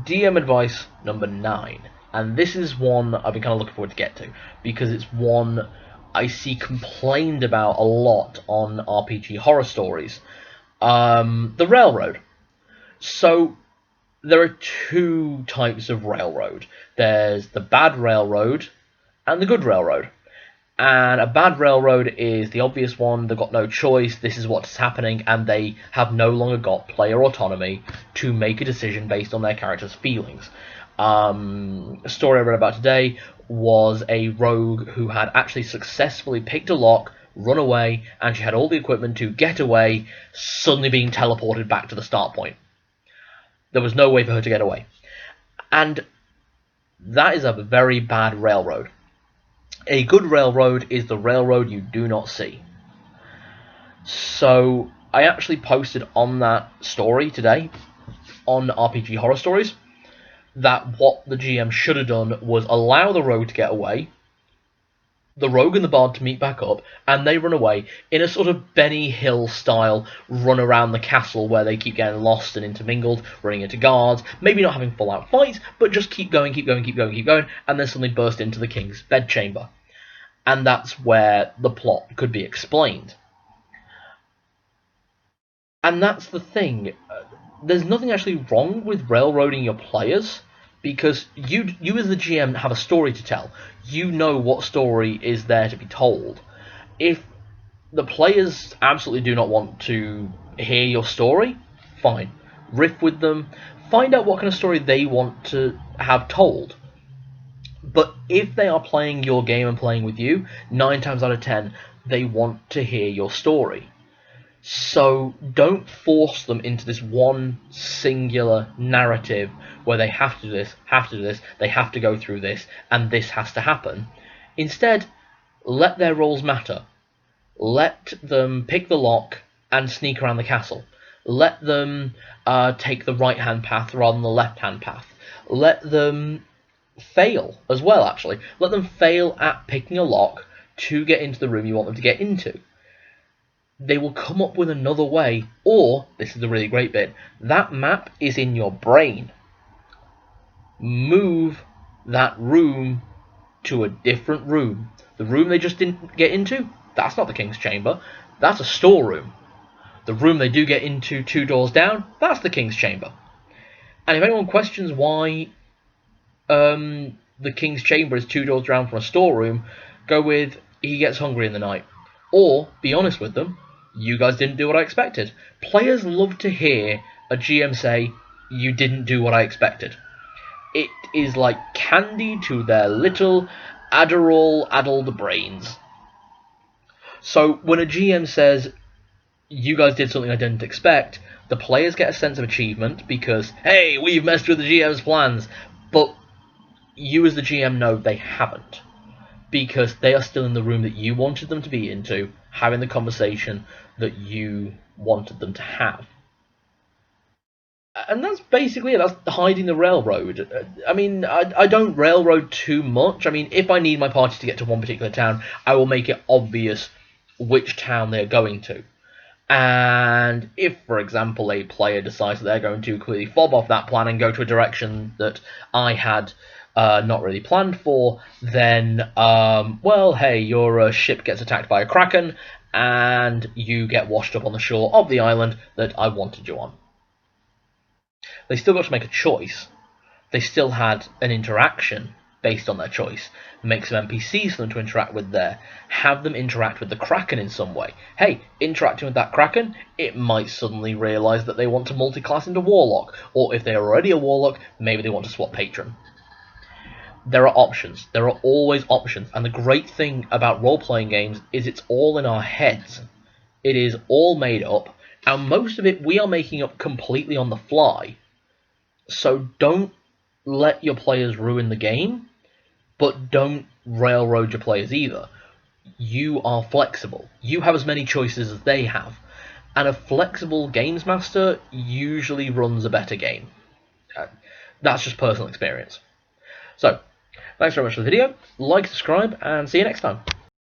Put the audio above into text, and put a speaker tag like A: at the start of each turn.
A: DM advice number 9, and this is one I've been kind of looking forward to get to, because it's one I see complained about a lot on RPG horror stories. The railroad. So, there are two types of railroad. There's the bad railroad and the good railroad. And a bad railroad is the obvious one. They've got no choice. This is what's happening, and they have no longer got player autonomy to make a decision based on their character's feelings. A story I read about today was a rogue who had actually successfully picked a lock, run away, and she had all the equipment to get away, suddenly being teleported back to the start point. There was no way for her to get away. And that is a very bad railroad. A good railroad is the railroad you do not see. So I actually posted on that story today on RPG Horror Stories that what the GM should have done was allow the rogue to get away, the rogue and the bard to meet back up, and they run away in a sort of Benny Hill style run around the castle where they keep getting lost and intermingled, running into guards, maybe not having full out fights, but just keep going, and then suddenly burst into the king's bedchamber. And that's where the plot could be explained. And that's the thing. There's nothing actually wrong with railroading your players, because you as the GM have a story to tell. You know what story is there to be told. If the players absolutely do not want to hear your story, fine. Riff with them. Find out what kind of story they want to have told. But if they are playing your game and playing with you, 9 times out of 10, they want to hear your story. So don't force them into this one singular narrative where they have to do this, they have to go through this, and this has to happen. Instead, let their roles matter. Let them pick the lock and sneak around the castle. Let them take the right-hand path rather than the left-hand path. Let them fail as well, actually. Let them fail at picking a lock to get into the room you want them to get into. They will come up with another way, or, this is the really great bit, that map is in your brain. Move that room to a different room. The room they just didn't get into, that's not the King's Chamber, that's a storeroom. The room they do get into 2 doors down, that's the King's Chamber. And if anyone questions why the King's Chamber is 2 doors down from a storeroom, go with, he gets hungry in the night. Or, be honest with them, you guys didn't do what I expected. Players love to hear a GM say, you didn't do what I expected. It is like candy to their little addled brains. So when a GM says, you guys did something I didn't expect, the players get a sense of achievement because, hey, we've messed with the GM's plans. But you as the GM know they haven't, because they are still in the room that you wanted them to be into, having the conversation that you wanted them to have. And that's basically it. That's hiding the railroad. I mean, I don't railroad too much. I mean, if I need my party to get to one particular town, I will make it obvious which town they're going to. And if, for example, a player decides that they're going to clearly fob off that plan and go to a direction that I had not really planned for, then, well, hey, your ship gets attacked by a kraken, and you get washed up on the shore of the island that I wanted you on. They still got to make a choice. They still had an interaction based on their choice. Make some NPCs for them to interact with there. Have them interact with the kraken in some way. Hey, interacting with that kraken, it might suddenly realise that they want to multi-class into warlock, or if they're already a warlock, maybe they want to swap patron. There are options. There are always options. And the great thing about role-playing games is it's all in our heads. It is all made up, and most of it we are making up completely on the fly. So don't let your players ruin the game, but don't railroad your players either. You are flexible. You have as many choices as they have. And a flexible games master usually runs a better game. That's just personal experience. So, thanks very much for the video. Like, subscribe, and see you next time.